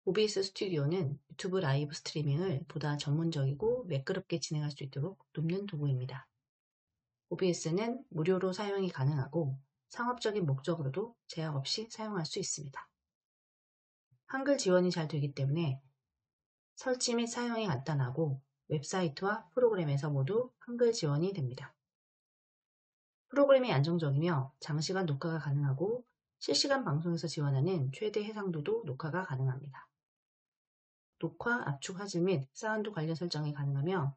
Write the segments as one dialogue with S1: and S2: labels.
S1: OBS 스튜디오는 유튜브 라이브 스트리밍을 보다 전문적이고 매끄럽게 진행할 수 있도록 돕는 도구입니다. OBS는 무료로 사용이 가능하고 상업적인 목적으로도 제약 없이 사용할 수 있습니다. 한글 지원이 잘 되기 때문에 설치 및 사용이 간단하고 웹사이트와 프로그램에서 모두 한글 지원이 됩니다. 프로그램이 안정적이며 장시간 녹화가 가능하고 실시간 방송에서 지원하는 최대 해상도도 녹화가 가능합니다. 녹화, 압축, 화질 및 사운드 관련 설정이 가능하며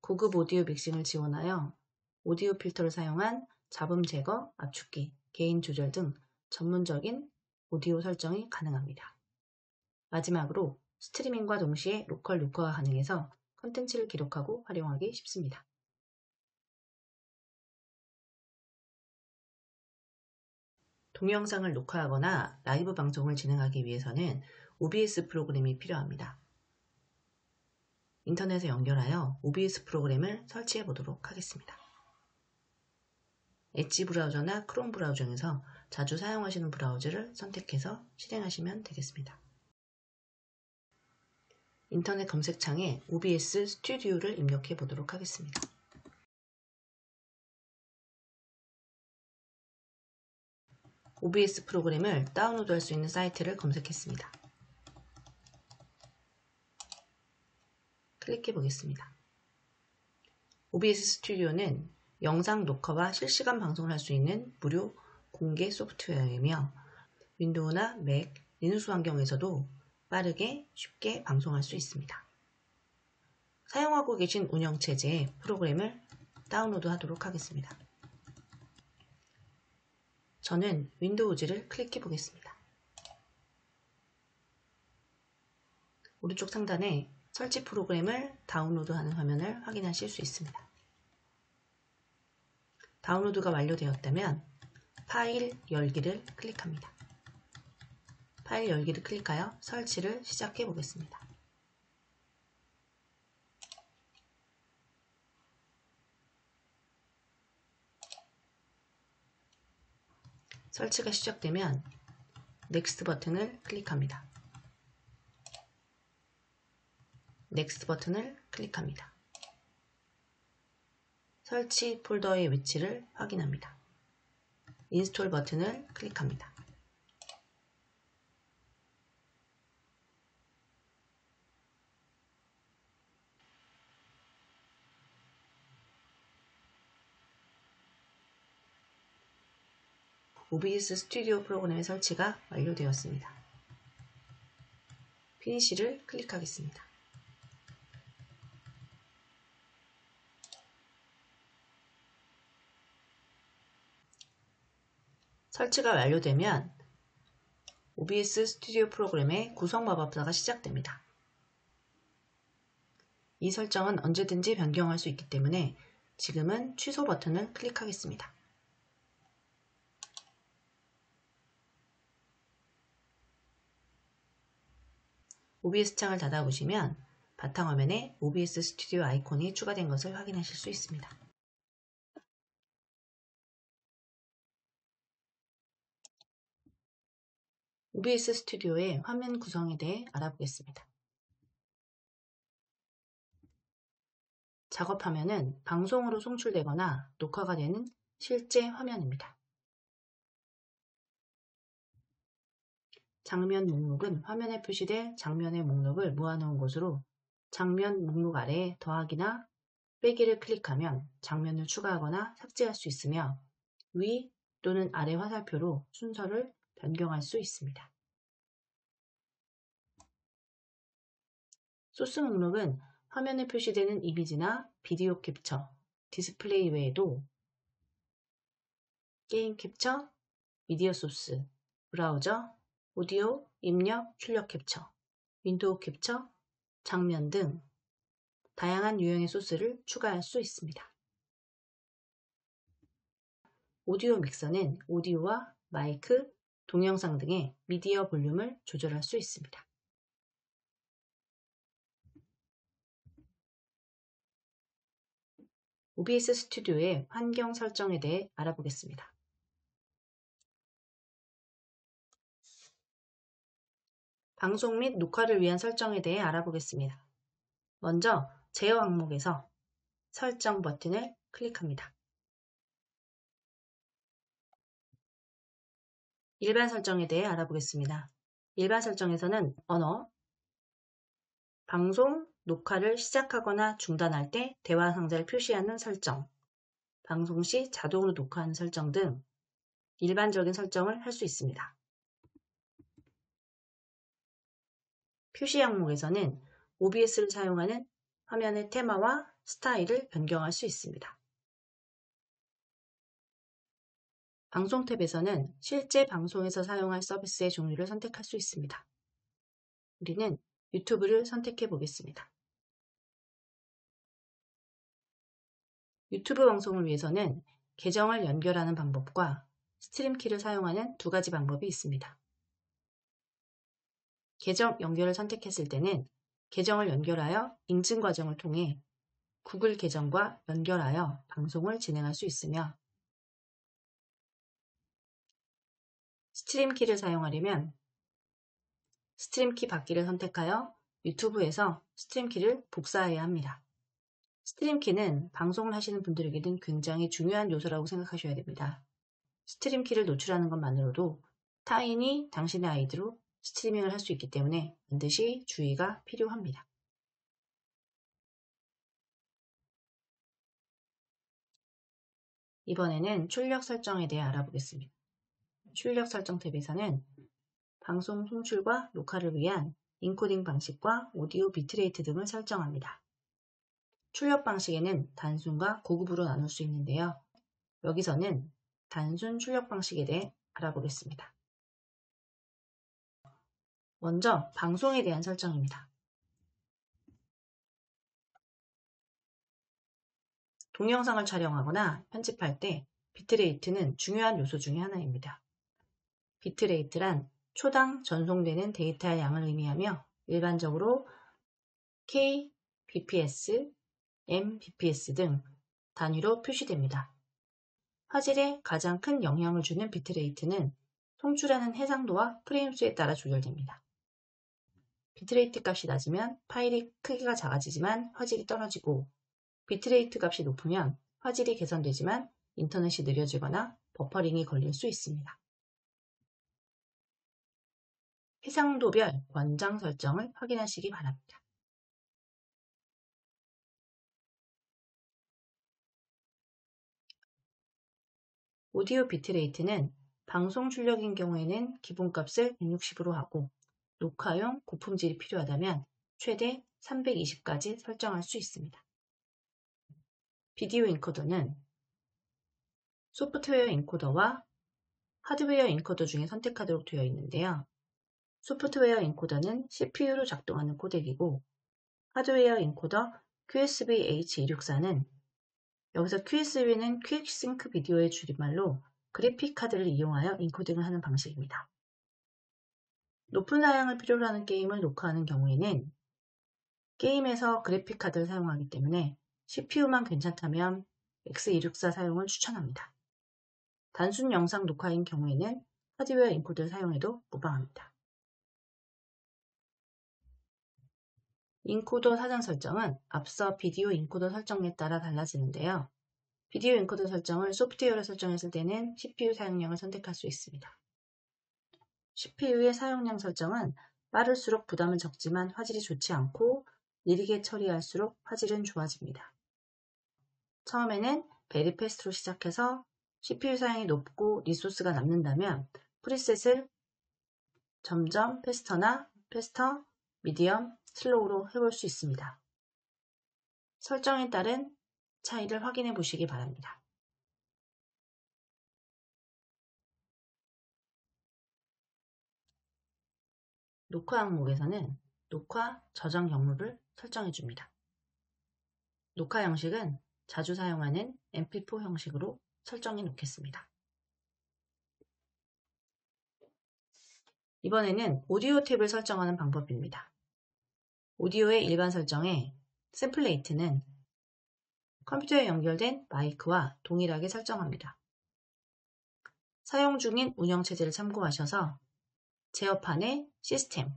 S1: 고급 오디오 믹싱을 지원하여 오디오 필터를 사용한 잡음 제거, 압축기, 게인 조절 등 전문적인 오디오 설정이 가능합니다. 마지막으로 스트리밍과 동시에 로컬 녹화가 가능해서 컨텐츠를 기록하고 활용하기 쉽습니다. 동영상을 녹화하거나 라이브 방송을 진행하기 위해서는 OBS 프로그램이 필요합니다. 인터넷에 연결하여 OBS 프로그램을 설치해 보도록 하겠습니다. 엣지 브라우저나 크롬 브라우저 중에서 자주 사용하시는 브라우저를 선택해서 실행하시면 되겠습니다. 인터넷 검색창에 OBS 스튜디오를 입력해 보도록 하겠습니다. OBS 프로그램을 다운로드할 수 있는 사이트를 검색했습니다. 클릭해 보겠습니다. OBS 스튜디오는 영상 녹화와 실시간 방송을 할 수 있는 무료 공개 소프트웨어이며 윈도우나 맥, 리눅스 환경에서도 빠르게 쉽게 방송할 수 있습니다. 사용하고 계신 운영체제의 프로그램을 다운로드 하도록 하겠습니다. 저는 윈도우즈를 클릭해 보겠습니다. 오른쪽 상단에 설치 프로그램을 다운로드하는 화면을 확인하실 수 있습니다. 다운로드가 완료되었다면 파일 열기를 클릭합니다. 파일 열기를 클릭하여 설치를 시작해 보겠습니다. 설치가 시작되면 넥스트 버튼을 클릭합니다. 넥스트 버튼을 클릭합니다. 설치 폴더의 위치를 확인합니다. 인스톨 버튼을 클릭합니다. OBS 스튜디오 프로그램의 설치가 완료되었습니다. 피니시를 클릭하겠습니다. 설치가 완료되면 OBS 스튜디오 프로그램의 구성 마법사가 시작됩니다. 이 설정은 언제든지 변경할 수 있기 때문에 지금은 취소 버튼을 클릭하겠습니다. OBS 창을 닫아보시면 바탕화면에 OBS 스튜디오 아이콘이 추가된 것을 확인하실 수 있습니다. OBS 스튜디오의 화면 구성에 대해 알아보겠습니다. 작업화면은 방송으로 송출되거나 녹화가 되는 실제 화면입니다. 장면 목록은 화면에 표시될 장면의 목록을 모아놓은 곳으로 장면 목록 아래에 더하기나 빼기를 클릭하면 장면을 추가하거나 삭제할 수 있으며 위 또는 아래 화살표로 순서를 변경할 수 있습니다. 소스 목록은 화면에 표시되는 이미지나 비디오 캡처, 디스플레이 외에도 게임 캡처, 미디어 소스, 브라우저, 오디오, 입력, 출력 캡처, 윈도우 캡처, 장면 등 다양한 유형의 소스를 추가할 수 있습니다. 오디오 믹서는 오디오와 마이크, 동영상 등의 미디어 볼륨을 조절할 수 있습니다. OBS 스튜디오의 환경 설정에 대해 알아보겠습니다. 방송 및 녹화를 위한 설정에 대해 알아보겠습니다. 먼저 제어 항목에서 설정 버튼을 클릭합니다. 일반 설정에 대해 알아보겠습니다. 일반 설정에서는 언어, 방송, 녹화를 시작하거나 중단할 때 대화 상자를 표시하는 설정, 방송 시 자동으로 녹화하는 설정 등 일반적인 설정을 할 수 있습니다. 표시 항목에서는 OBS를 사용하는 화면의 테마와 스타일을 변경할 수 있습니다. 방송 탭에서는 실제 방송에서 사용할 서비스의 종류를 선택할 수 있습니다. 우리는 유튜브를 선택해 보겠습니다. 유튜브 방송을 위해서는 계정을 연결하는 방법과 스트림키를 사용하는 두 가지 방법이 있습니다. 계정 연결을 선택했을 때는 계정을 연결하여 인증 과정을 통해 구글 계정과 연결하여 방송을 진행할 수 있으며, 스트림키를 사용하려면 스트림키 받기를 선택하여 유튜브에서 스트림키를 복사해야 합니다. 스트림키는 방송을 하시는 분들에게는 굉장히 중요한 요소라고 생각하셔야 됩니다. 스트림키를 노출하는 것만으로도 타인이 당신의 아이디로 스트리밍을 할 수 있기 때문에 반드시 주의가 필요합니다. 이번에는 출력 설정에 대해 알아보겠습니다. 출력 설정 탭에서는 방송 송출과 녹화를 위한 인코딩 방식과 오디오 비트레이트 등을 설정합니다. 출력 방식에는 단순과 고급으로 나눌 수 있는데요. 여기서는 단순 출력 방식에 대해 알아보겠습니다. 먼저 방송에 대한 설정입니다. 동영상을 촬영하거나 편집할 때 비트레이트는 중요한 요소 중에 하나입니다. 비트레이트란 초당 전송되는 데이터의 양을 의미하며 일반적으로 kbps, mbps 등 단위로 표시됩니다. 화질에 가장 큰 영향을 주는 비트레이트는 송출하는 해상도와 프레임 수에 따라 조절됩니다. 비트레이트 값이 낮으면 파일이 크기가 작아지지만 화질이 떨어지고, 비트레이트 값이 높으면 화질이 개선되지만 인터넷이 느려지거나 버퍼링이 걸릴 수 있습니다. 해상도별 권장 설정을 확인하시기 바랍니다. 오디오 비트레이트는 방송 출력인 경우에는 기본값을 160으로 하고, 녹화용 고품질이 필요하다면 최대 320까지 설정할 수 있습니다. 비디오 인코더는 소프트웨어 인코더와 하드웨어 인코더 중에 선택하도록 되어 있는데요. 소프트웨어 인코더는 CPU로 작동하는 코덱이고, 하드웨어 인코더 QSB-H264는 여기서 QSB는 퀵싱크 비디오의 줄임말로 그래픽 카드를 이용하여 인코딩을 하는 방식입니다. 높은 사양을 필요로 하는 게임을 녹화하는 경우에는 게임에서 그래픽 카드를 사용하기 때문에 CPU만 괜찮다면 X264 사용을 추천합니다. 단순 영상 녹화인 경우에는 하드웨어 인코더를 사용해도 무방합니다. 인코더 사전 설정은 앞서 비디오 인코더 설정에 따라 달라지는데요. 비디오 인코더 설정을 소프트웨어로 설정했을 때는 CPU 사용량을 선택할 수 있습니다. CPU의 사용량 설정은 빠를수록 부담은 적지만 화질이 좋지 않고, 느리게 처리할수록 화질은 좋아집니다. 처음에는 베리 패스트로 시작해서 CPU 사용이 높고 리소스가 남는다면 프리셋을 점점 패스터, 미디엄, 슬로우로 해볼 수 있습니다. 설정에 따른 차이를 확인해 보시기 바랍니다. 녹화 항목에서는 녹화 저장 경로를 설정해 줍니다. 녹화 형식은 자주 사용하는 MP4 형식으로 설정해 놓겠습니다. 이번에는 오디오 탭을 설정하는 방법입니다. 오디오의 일반 설정에 샘플레이트는 컴퓨터에 연결된 마이크와 동일하게 설정합니다. 사용 중인 운영체제를 참고하셔서 제어판의 시스템,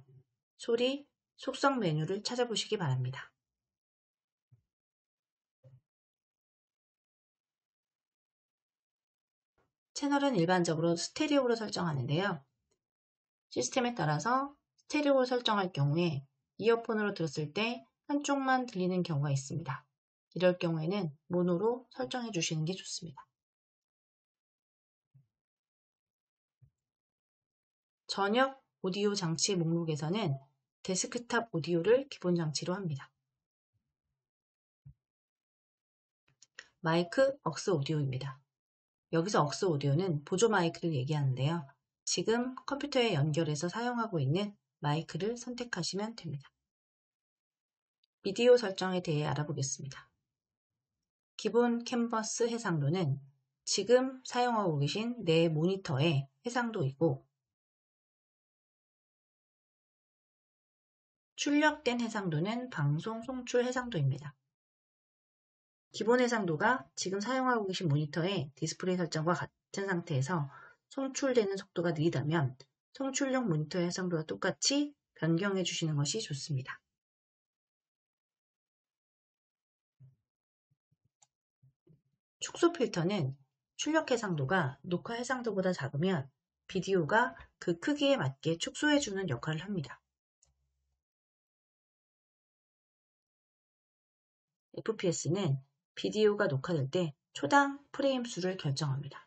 S1: 소리, 속성 메뉴를 찾아보시기 바랍니다. 채널은 일반적으로 스테레오로 설정하는데요. 시스템에 따라서 스테레오로 설정할 경우에 이어폰으로 들었을 때 한쪽만 들리는 경우가 있습니다. 이럴 경우에는 모노로 설정해 주시는 게 좋습니다. 전역 오디오 장치 목록에서는 데스크탑 오디오를 기본 장치로 합니다. 마이크 억스 오디오입니다. 여기서 억스 오디오는 보조 마이크를 얘기하는데요. 지금 컴퓨터에 연결해서 사용하고 있는 마이크를 선택하시면 됩니다. 비디오 설정에 대해 알아보겠습니다. 기본 캔버스 해상도는 지금 사용하고 계신 내 모니터의 해상도이고, 출력된 해상도는 방송 송출 해상도입니다. 기본 해상도가 지금 사용하고 계신 모니터의 디스플레이 설정과 같은 상태에서 송출되는 속도가 느리다면 송출용 모니터의 해상도와 똑같이 변경해 주시는 것이 좋습니다. 축소 필터는 출력 해상도가 녹화 해상도보다 작으면 비디오가 그 크기에 맞게 축소해 주는 역할을 합니다. FPS는 비디오가 녹화될 때 초당 프레임 수를 결정합니다.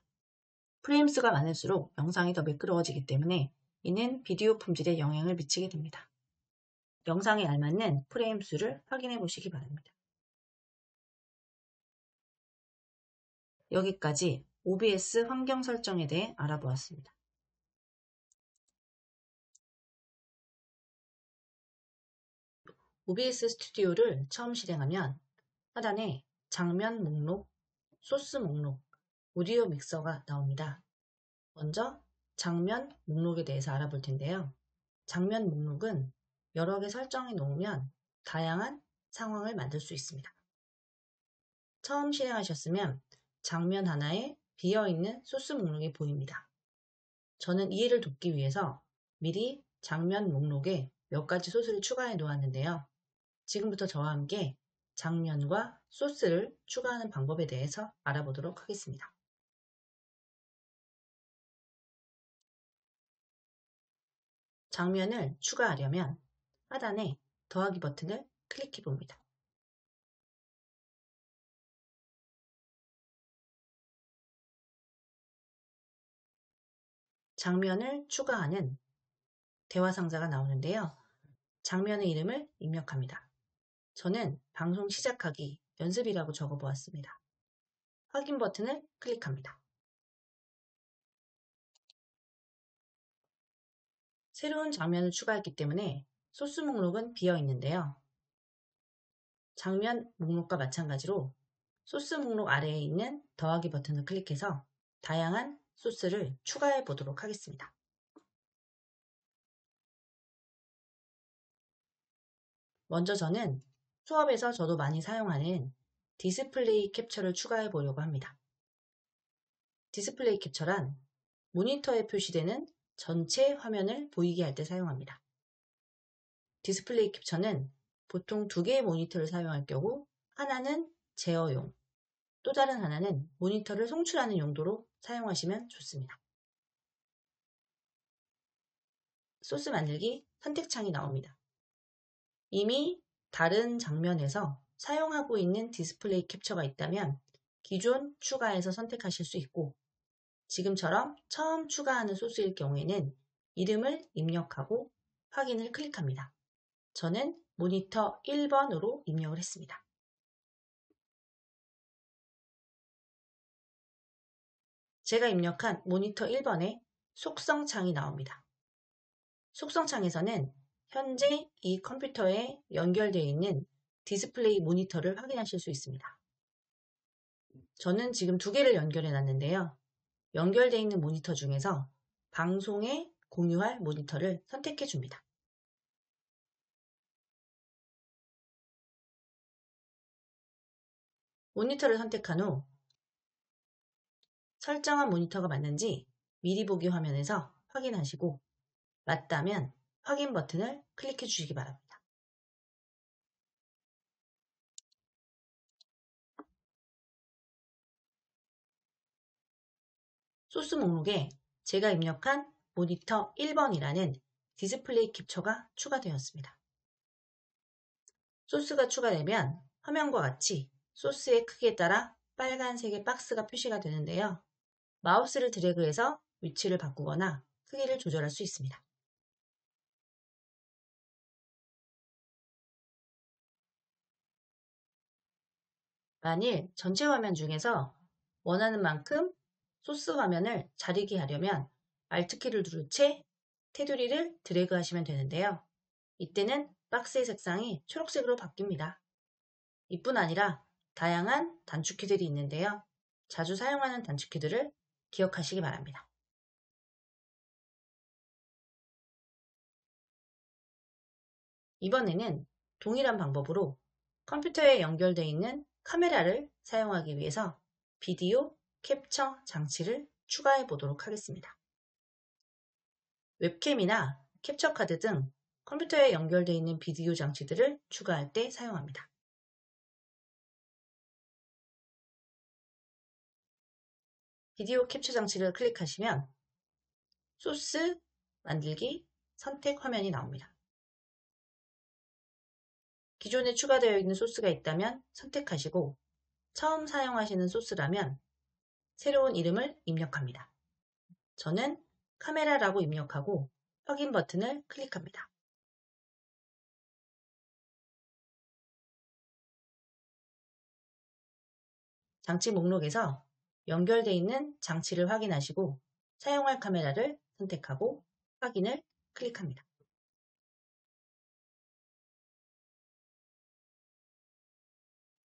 S1: 프레임 수가 많을수록 영상이 더 매끄러워지기 때문에 이는 비디오 품질에 영향을 미치게 됩니다. 영상에 알맞는 프레임 수를 확인해 보시기 바랍니다. 여기까지 OBS 환경 설정에 대해 알아보았습니다. OBS 스튜디오를 처음 실행하면 하단에 장면 목록, 소스 목록, 오디오 믹서가 나옵니다. 먼저 장면 목록에 대해서 알아볼 텐데요. 장면 목록은 여러 개 설정해 놓으면 다양한 상황을 만들 수 있습니다. 처음 실행하셨으면 장면 하나에 비어있는 소스 목록이 보입니다. 저는 이해를 돕기 위해서 미리 장면 목록에 몇 가지 소스를 추가해 놓았는데요. 지금부터 저와 함께 장면과 소스를 추가하는 방법에 대해서 알아보도록 하겠습니다. 장면을 추가하려면 하단에 더하기 버튼을 클릭해 봅니다. 장면을 추가하는 대화 상자가 나오는데요. 장면의 이름을 입력합니다. 저는 방송 시작하기 연습이라고 적어 보았습니다. 확인 버튼을 클릭합니다. 새로운 장면을 추가했기 때문에 소스 목록은 비어 있는데요. 장면 목록과 마찬가지로 소스 목록 아래에 있는 더하기 버튼을 클릭해서 다양한 소스를 추가해 보도록 하겠습니다. 먼저 저는 수업에서 저도 많이 사용하는 디스플레이 캡처를 추가해 보려고 합니다. 디스플레이 캡처란 모니터에 표시되는 전체 화면을 보이게 할 때 사용합니다. 디스플레이 캡처는 보통 2개의 모니터를 사용할 경우 하나는 제어용, 또 다른 하나는 모니터를 송출하는 용도로 사용하시면 좋습니다. 소스 만들기 선택창이 나옵니다. 이미 다른 장면에서 사용하고 있는 디스플레이 캡처가 있다면 기존 추가해서 선택하실 수 있고, 지금처럼 처음 추가하는 소스일 경우에는 이름을 입력하고 확인을 클릭합니다. 저는 모니터 1번으로 입력을 했습니다. 제가 입력한 모니터 1번에 속성창이 나옵니다. 속성창에서는 현재 이 컴퓨터에 연결되어 있는 디스플레이 모니터를 확인하실 수 있습니다. 저는 지금 2개를 연결해 놨는데요. 연결되어 있는 모니터 중에서 방송에 공유할 모니터를 선택해 줍니다. 모니터를 선택한 후 설정한 모니터가 맞는지 미리 보기 화면에서 확인하시고 맞다면 확인 버튼을 클릭해 주시기 바랍니다. 소스 목록에 제가 입력한 모니터 1번이라는 디스플레이 캡처가 추가되었습니다. 소스가 추가되면 화면과 같이 소스의 크기에 따라 빨간색의 박스가 표시가 되는데요. 마우스를 드래그해서 위치를 바꾸거나 크기를 조절할 수 있습니다. 만일 전체 화면 중에서 원하는 만큼 소스 화면을 자르게 하려면 Alt키를 누른 채 테두리를 드래그 하시면 되는데요. 이때는 박스의 색상이 초록색으로 바뀝니다. 이뿐 아니라 다양한 단축키들이 있는데요. 자주 사용하는 단축키들을 기억하시기 바랍니다. 이번에는 동일한 방법으로 컴퓨터에 연결되어 있는 카메라를 사용하기 위해서 비디오 캡처 장치를 추가해 보도록 하겠습니다. 웹캠이나 캡처 카드 등 컴퓨터에 연결되어 있는 비디오 장치들을 추가할 때 사용합니다. 비디오 캡처 장치를 클릭하시면 소스, 만들기, 선택 화면이 나옵니다. 기존에 추가되어 있는 소스가 있다면 선택하시고 처음 사용하시는 소스라면 새로운 이름을 입력합니다. 저는 카메라라고 입력하고 확인 버튼을 클릭합니다. 장치 목록에서 연결되어 있는 장치를 확인하시고 사용할 카메라를 선택하고 확인을 클릭합니다.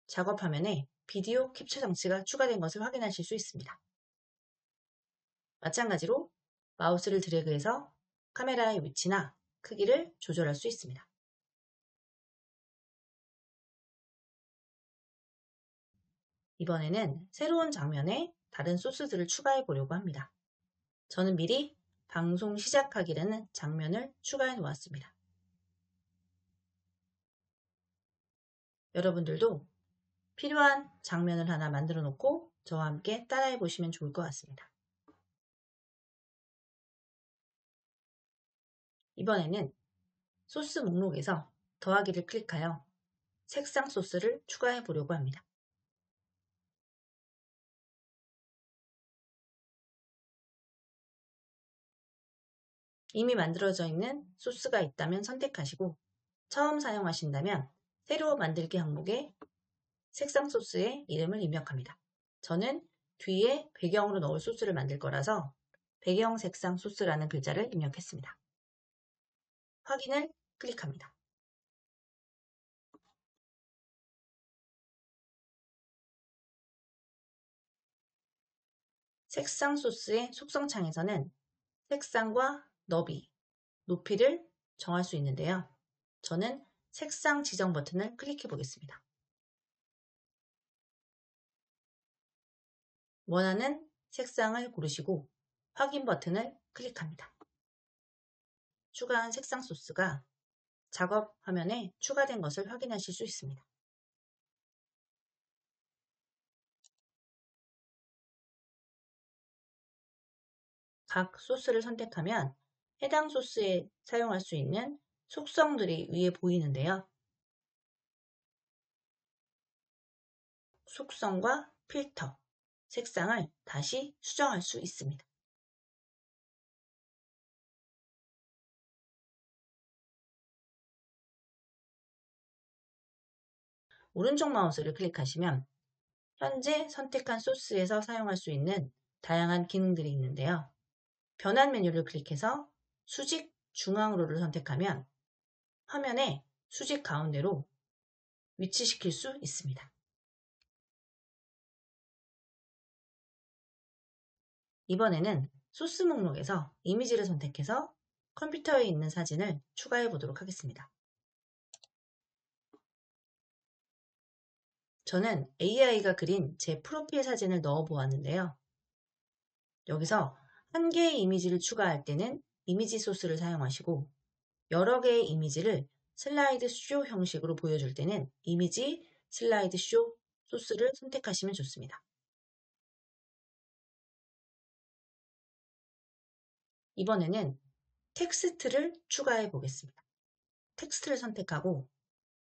S1: 작업 화면에 비디오 캡처 장치가 추가된 것을 확인하실 수 있습니다. 마찬가지로 마우스를 드래그해서 카메라의 위치나 크기를 조절할 수 있습니다. 이번에는 새로운 장면에 다른 소스들을 추가해 보려고 합니다. 저는 미리 방송 시작하기라는 장면을 추가해 놓았습니다. 여러분들도 필요한 장면을 하나 만들어 놓고 저와 함께 따라해 보시면 좋을 것 같습니다. 이번에는 소스 목록에서 더하기를 클릭하여 색상 소스를 추가해 보려고 합니다. 이미 만들어져 있는 소스가 있다면 선택하시고 처음 사용하신다면 새로 만들기 항목에 색상 소스의 이름을 입력합니다. 저는 뒤에 배경으로 넣을 소스를 만들 거라서 배경 색상 소스라는 글자를 입력했습니다. 확인을 클릭합니다. 색상 소스의 속성 창에서는 색상과 너비, 높이를 정할 수 있는데요. 저는 색상 지정 버튼을 클릭해 보겠습니다. 원하는 색상을 고르시고 확인 버튼을 클릭합니다. 추가한 색상 소스가 작업 화면에 추가된 것을 확인하실 수 있습니다. 각 소스를 선택하면 해당 소스에 사용할 수 있는 속성들이 위에 보이는데요. 속성과 필터, 색상을 다시 수정할 수 있습니다. 오른쪽 마우스를 클릭하시면 현재 선택한 소스에서 사용할 수 있는 다양한 기능들이 있는데요. 변환 메뉴를 클릭해서 수직 중앙으로를 선택하면 화면에 수직 가운데로 위치시킬 수 있습니다. 이번에는 소스 목록에서 이미지를 선택해서 컴퓨터에 있는 사진을 추가해 보도록 하겠습니다. 저는 AI가 그린 제 프로필 사진을 넣어 보았는데요. 여기서 한 개의 이미지를 추가할 때는 이미지 소스를 사용하시고 여러 개의 이미지를 슬라이드 쇼 형식으로 보여줄 때는 이미지 슬라이드 쇼 소스를 선택하시면 좋습니다. 이번에는 텍스트를 추가해 보겠습니다. 텍스트를 선택하고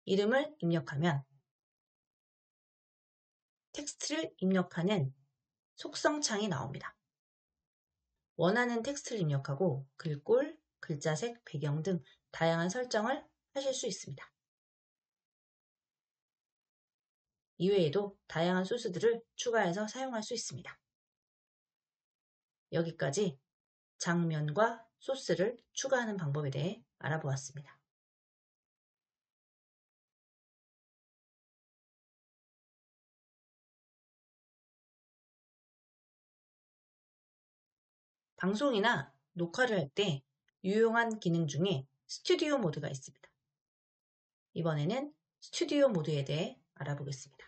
S1: 이름을 입력하면 텍스트를 입력하는 속성창이 나옵니다. 원하는 텍스트를 입력하고 글꼴, 글자색, 배경 등 다양한 설정을 하실 수 있습니다. 이외에도 다양한 소스들을 추가해서 사용할 수 있습니다. 여기까지 장면과 소스를 추가하는 방법에 대해 알아보았습니다. 방송이나 녹화를 할 때 유용한 기능 중에 스튜디오 모드가 있습니다. 이번에는 스튜디오 모드에 대해 알아보겠습니다.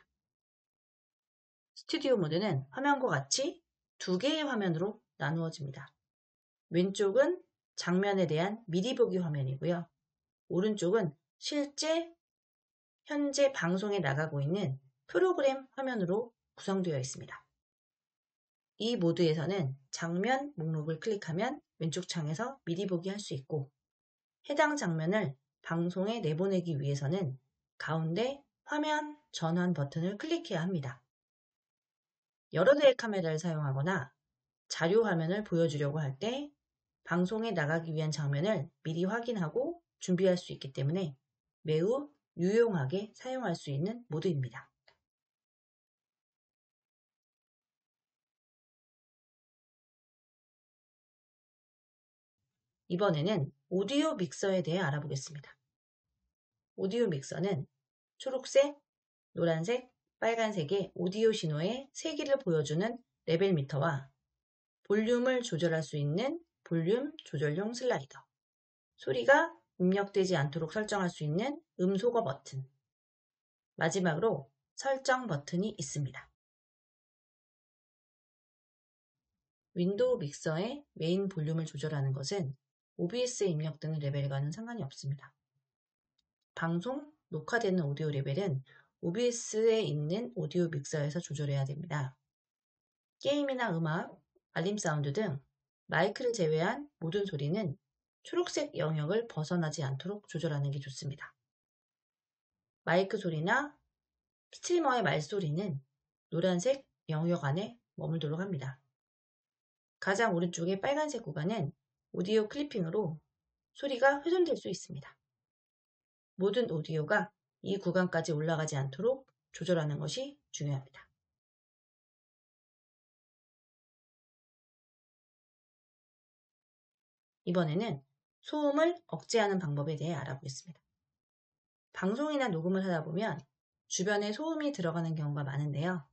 S1: 스튜디오 모드는 화면과 같이 두 개의 화면으로 나누어집니다. 왼쪽은 장면에 대한 미리 보기 화면이고요. 오른쪽은 실제 현재 방송에 나가고 있는 프로그램 화면으로 구성되어 있습니다. 이 모드에서는 장면 목록을 클릭하면 왼쪽 창에서 미리 보기 할 수 있고 해당 장면을 방송에 내보내기 위해서는 가운데 화면 전환 버튼을 클릭해야 합니다. 여러 대의 카메라를 사용하거나 자료 화면을 보여주려고 할 때 방송에 나가기 위한 장면을 미리 확인하고 준비할 수 있기 때문에 매우 유용하게 사용할 수 있는 모드입니다. 이번에는 오디오 믹서에 대해 알아보겠습니다. 오디오 믹서는 초록색, 노란색, 빨간색의 오디오 신호의 세기를 보여주는 레벨 미터와 볼륨을 조절할 수 있는 볼륨 조절용 슬라이더, 소리가 입력되지 않도록 설정할 수 있는 음소거 버튼, 마지막으로 설정 버튼이 있습니다. 윈도우 믹서의 메인 볼륨을 조절하는 것은 OBS에 입력되는 레벨과는 상관이 없습니다. 방송, 녹화되는 오디오 레벨은 OBS에 있는 오디오 믹서에서 조절해야 됩니다. 게임이나 음악, 알림 사운드 등 마이크를 제외한 모든 소리는 초록색 영역을 벗어나지 않도록 조절하는 게 좋습니다. 마이크 소리나 스트리머의 말소리는 노란색 영역 안에 머물도록 합니다. 가장 오른쪽의 빨간색 구간은 오디오 클리핑으로 소리가 훼손될 수 있습니다. 모든 오디오가 이 구간까지 올라가지 않도록 조절하는 것이 중요합니다. 이번에는 소음을 억제하는 방법에 대해 알아보겠습니다. 방송이나 녹음을 하다 보면 주변에 소음이 들어가는 경우가 많은데요.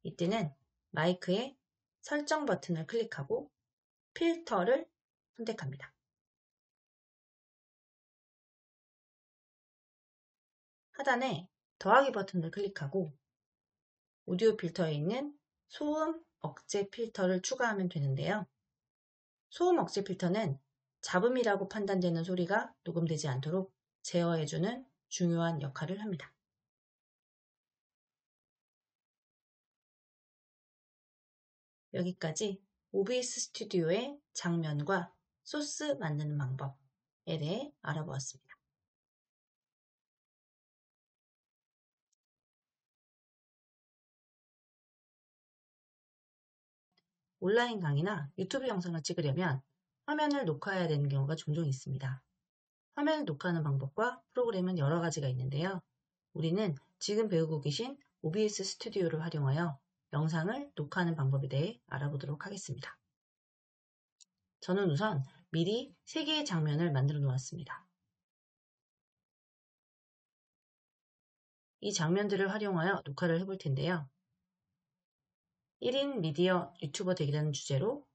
S1: 이때는 마이크의 설정 버튼을 클릭하고 필터를 선택합니다. 하단에 더하기 버튼을 클릭하고 오디오 필터에 있는 소음 억제 필터를 추가하면 되는데요. 소음 억제 필터는 잡음이라고 판단되는 소리가 녹음되지 않도록 제어해주는 중요한 역할을 합니다. 여기까지 OBS 스튜디오의 장면과 소스 만드는 방법에 대해 알아보았습니다. 온라인 강의나 유튜브 영상을 찍으려면 화면을 녹화해야 되는 경우가 종종 있습니다. 화면을 녹화하는 방법과 프로그램은 여러 가지가 있는데요. 우리는 지금 배우고 계신 OBS 스튜디오를 활용하여 영상을 녹화하는 방법에 대해 알아보도록 하겠습니다. 저는 우선 미리 3개의 장면을 만들어 놓았습니다. 이 장면들을 활용하여 녹화를 해볼 텐데요. 1인 미디어 유튜버 되기라는 주제로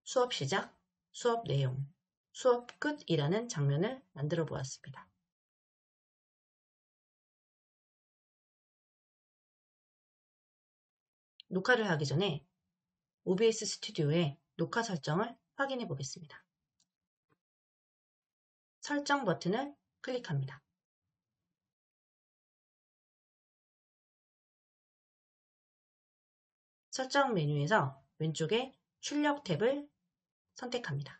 S1: 수업 시작, 수업 내용, 수업 끝이라는 장면을 만들어 보았습니다. 녹화를 하기 전에 OBS 스튜디오의 녹화 설정을 확인해 보겠습니다. 설정 버튼을 클릭합니다. 설정 메뉴에서 왼쪽에 출력 탭을 선택합니다.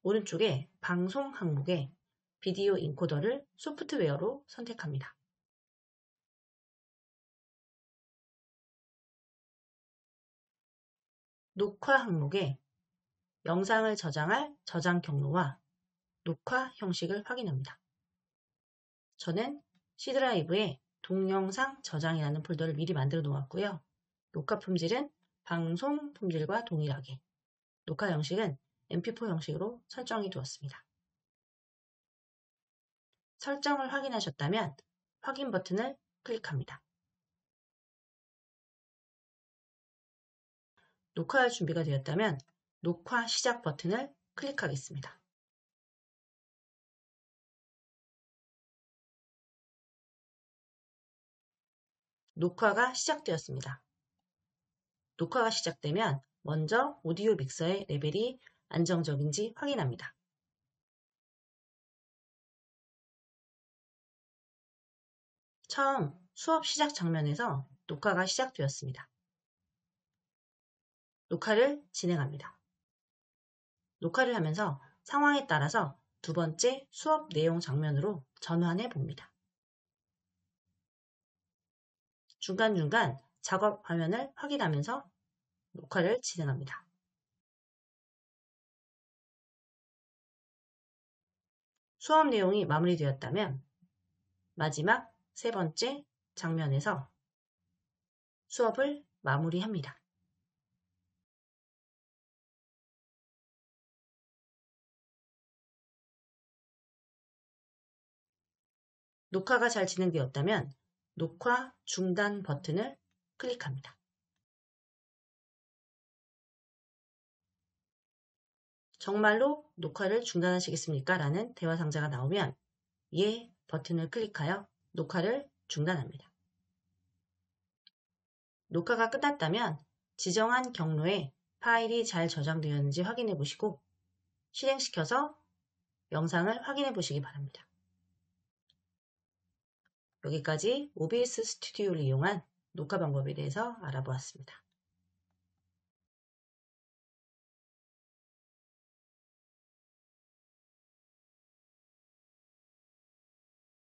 S1: 오른쪽에 방송 항목에 비디오 인코더를 소프트웨어로 선택합니다. 녹화 항목에 영상을 저장할 저장 경로와 녹화 형식을 확인합니다. 저는 C드라이브에 동영상 저장이라는 폴더를 미리 만들어 놓았고요. 녹화 품질은 방송 품질과 동일하게, 녹화 형식은 mp4 형식으로 설정해 두었습니다. 설정을 확인하셨다면 확인 버튼을 클릭합니다. 녹화할 준비가 되었다면 녹화 시작 버튼을 클릭하겠습니다. 녹화가 시작되었습니다. 녹화가 시작되면 먼저 오디오 믹서의 레벨이 안정적인지 확인합니다. 처음 수업 시작 장면에서 녹화가 시작되었습니다. 녹화를 진행합니다. 녹화를 하면서 상황에 따라서 두 번째 수업 내용 장면으로 전환해 봅니다. 중간중간 작업 화면을 확인하면서 녹화를 진행합니다. 수업 내용이 마무리되었다면 마지막 세 번째 장면에서 수업을 마무리합니다. 녹화가 잘 진행되었다면 녹화 중단 버튼을 클릭합니다. 정말로 녹화를 중단하시겠습니까? 라는 대화 상자가 나오면 예 버튼을 클릭하여 녹화를 중단합니다. 녹화가 끝났다면 지정한 경로에 파일이 잘 저장되었는지 확인해 보시고 실행시켜서 영상을 확인해 보시기 바랍니다. 여기까지 OBS 스튜디오를 이용한 녹화 방법에 대해서 알아보았습니다.